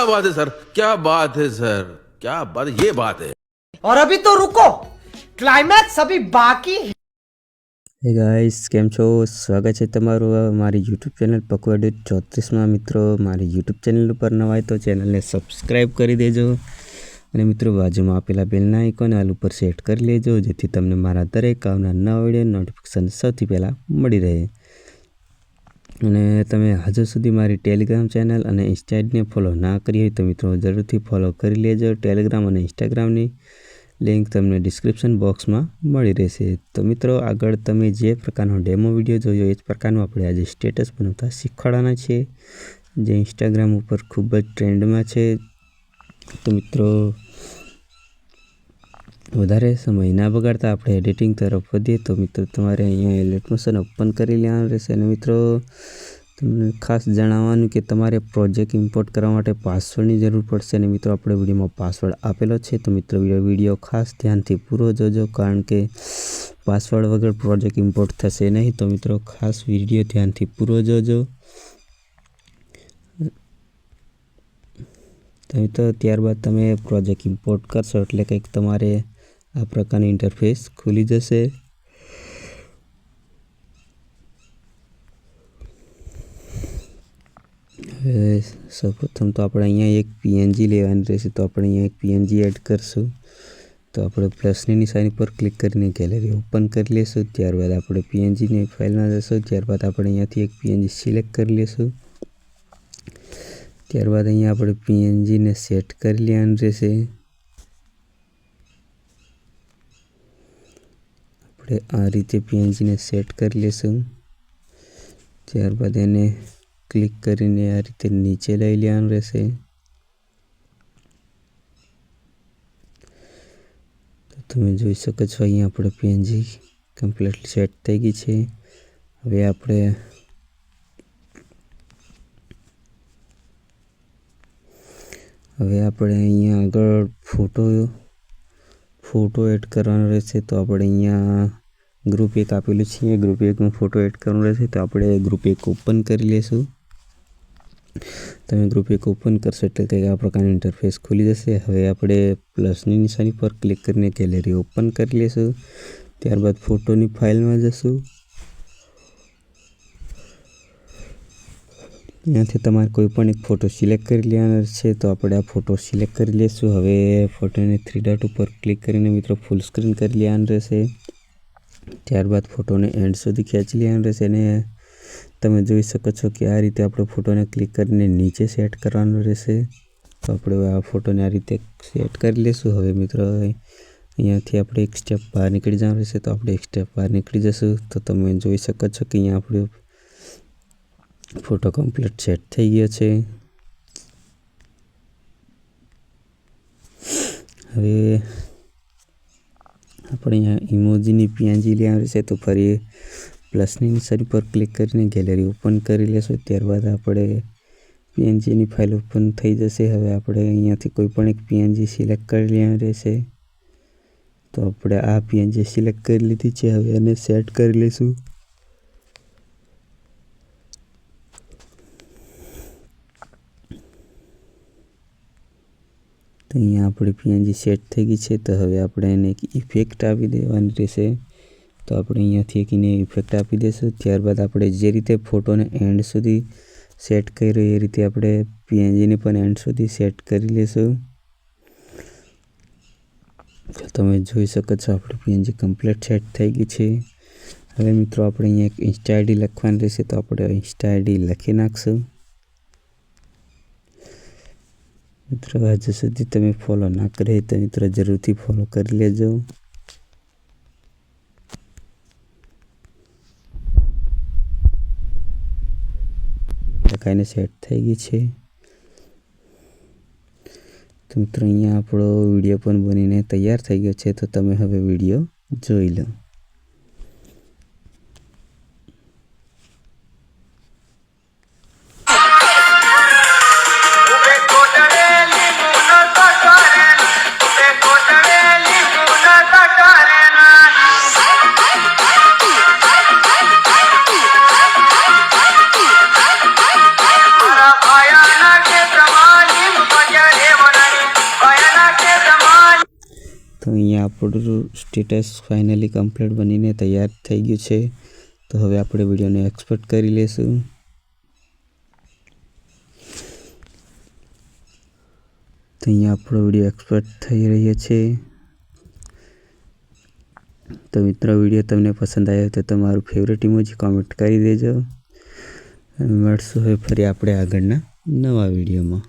क्या बात है सर, क्या बात है सर, क्या बात है, ये बात है। और अभी तो रुको, क्लाइमैक्स अभी बाकी है। હે ગાઈસ, કેમ છો? સ્વાગત છે તમારું મારી યુટ્યુબ ચેનલ પકવાડ 34માં। મિત્રો મારી યુટ્યુબ ચેનલ ઉપર નવા હોય તો ચેનલને સબસ્ક્રાઈબ કરી દેજો અને મિત્રો બાજુમાં આપેલા બેલના આઇકોન આલ ઉપર સેટ કરી લેજો, જેથી તમને મારા દરેક આવનાર નવા વિડીયો નોટિફિકેશન સૌથી પહેલાં મળી રહે। અને તમે હજુ સુધી મારી ટેલિગ્રામ ચેનલ અને ઇન્સ્ટા આઈડીને ફોલો ના કરી હોય તો મિત્રો જરૂરથી ફોલો કરી લેજો। ટેલિગ્રામ અને ઇન્સ્ટાગ્રામની लिंक तमने डिस्क्रिप्शन बॉक्स में मળી રહેશે। तो मित्रों आगळ तमे जे प्रकारनो डेमो विडियो जोयो ए ज प्रकारनो आपणे आज स्टेटस बनावता शीखवाड़वाना छे, जे इंस्टाग्राम पर खूब ज ट्रेंड में छे। तो मित्रों वधारे समय ना बगाड़ता आपणे एडिटिंग तरफ वधीए। तो मित्रों तमारे अहींया इलेक्ट्रोशन ओपन करी लेवानुं रहेशे અને मित्रों तमने खास जणाववानुं के तमारे प्रोजेक्ट इम्पोर्ट करवा माटे पासवर्डनी जरूर पड़शे અને मित्रों आपणे विडियोमां पासवर्ड आपेलो छे। तो मित्रों विडियो खास ध्यानथी पूरो जोजो, कारण के पासवर्ड वगर प्रोजेक्ट इम्पोर्ट थशे नहीं। तो मित्रों खास विडियो ध्यानथी पूरो जोजो। तो मित्रों त्यारबाद तमे प्रोजेक्ट इम्पोर्ट करशो एटले कंईक तमारे आ प्रकारनुं इंटरफेस खुली जशे। सर्वप्रथम तो अपने अहींया एक पीएनजी लेवानी रहेशे। तो अपने अहींया एक पीएनजी एड करशुं। तो अपने प्लसनी निशानी पर क्लिक करीने गैलरी ओपन कर लेशुं। त्यारबाद अपने पीएनजी ने फाइल में जशुं। त्यारबाद अपने अहींयाथी एक पीएनजी सिलेक्ट कर लेशुं। त्यारबाद अहींया अपने पीएनजी ने सेट कर लेवानुं रहेशे। अपने आ रीते पीएनजी ने सेट कर लेशुं। त्यारबाद एने क्लिक करीने आ रीते नीचे लई लेवानुं रहेशे। तो तमे जोई शको छो अहींया आपणे पीएनजी कम्प्लीटली सेट थई गई छे। हवे आपणे अहींया आगळ फोटो एड करवानो रहेशे। तो आपणे अहींया ग्रुप एक आपेलुं छे, ग्रुप एक में फोटो एड करवानो रहेशे। तो आपणे ग्रुप एक ओपन करी लेशुं। तमे ग्रुप एक ओपन करशो एटले कंईक आ प्रकारनुं इंटरफेस खुली जशे। हवे आपणे प्लसनी निशानी पर क्लिक करीने गैलरी ओपन करी लेशुं। त्यारबाद फोटोनी फाइल में जशुं। अहींयाथी तमारे कोईपण एक फोटो सिलेक्ट करी लेवानो छे। तो आपणे आ फोटो सिलेक्ट करी लेशुं। हवे फोटोने थ्री डॉट पर क्लिक करीने मित्रों फूल स्क्रीन करी लेवानुं रहेशे। त्यारबाद फोटोने एंड सुधी खेंची लेवानुं रहेशे અને તમે જોઈ શકો છો કે આ રીતે આપણે ફોટોને ક્લિક કરીને નીચે સેટ કરવાનો રહેશે। તો આપણે આ ફોટોને આ રીતે સેટ કરી લેશું। હવે મિત્રો અહીંયાથી આપણે એક સ્ટેપ બહાર નીકળી જવાનું રહેશે। તો આપણે એક સ્ટેપ બહાર નીકળી જશું। તો તમે જોઈ શકો છો કે અહીંયા આપણો ફોટો કમ્પ્લીટ સેટ થઈ ગયો છે। હવે આપણે અહીંયા ઇમોજીની પીએનજી લેવાની રહેશે। તો ફરી प्लसनी निशानी पर क्लिक करीने गैलरी ओपन करी लेशुं। त्यारबाद आपणे पीएनजीनी फाइल ओपन थई जशे। हवे आपणे अहींयाथी कोईपण एक पीएनजी सिलेक्ट करी लेવાની રહેશે। तो आपणे आ पीएनजी सिलेक्ट करी लीधी छे। हवे आने सेट करी लेशुं। तो अहींया आपणी पीएनजी सेट थई गई छे। तो हवे आपणे एने एक इफेक्ट आपी देवानी रहेशे। तो આપણે અહીંયાથી એક એને ઇફેક્ટ આપી દઈશું। ત્યારબાદ આપણે જે રીતે ફોટોને એન્ડ સુધી સેટ કર્યો એ રીતે આપણે પીએનજીને પણ એન્ડ સુધી સેટ કરી લેશું। તો તમે જોઈ શકો છો આપણી પીએનજી કમ્પ્લીટ સેટ થઈ ગઈ છે। હવે મિત્રો આપણે અહીંયા એક ઇન્સ્ટા આઈડી લખવાની રહેશે। તો આપણે ઇન્સ્ટા આઈડી લખી નાખશું। મિત્રો હજુ સુધી તમે ફોલો ના કરે તો મિત્રો જરૂરથી ફોલો કરી લેજો। લખાઈને સેટ થઈ ગઈ છે। તો મિત્રો અહીંયા આપણો વિડીયો પણ બનીને તૈયાર થઈ ગયો છે। તો તમે હવે વિડીયો જોઈ લો। भयानक प्रमाणी અહીંયા આપણું સ્ટેટસ ફાઇનલી કમ્પ્લીટ બનીને તૈયાર થઈ ગયું છે. તો હવે આપણે વિડીયોને એક્સપોર્ટ કરી લેશું. તો અહીંયા આપણો વિડીયો એક્સપોર્ટ થઈ રહ્યો છે. તો મિત્રો વિડીયો તમને પસંદ આવ્યો તો તમારું ફેવરેટ ઇમોજી કોમેન્ટ કરી દેજો. મળશું હવે ફરી આપણે આગળના નવા વિડીયોમાં.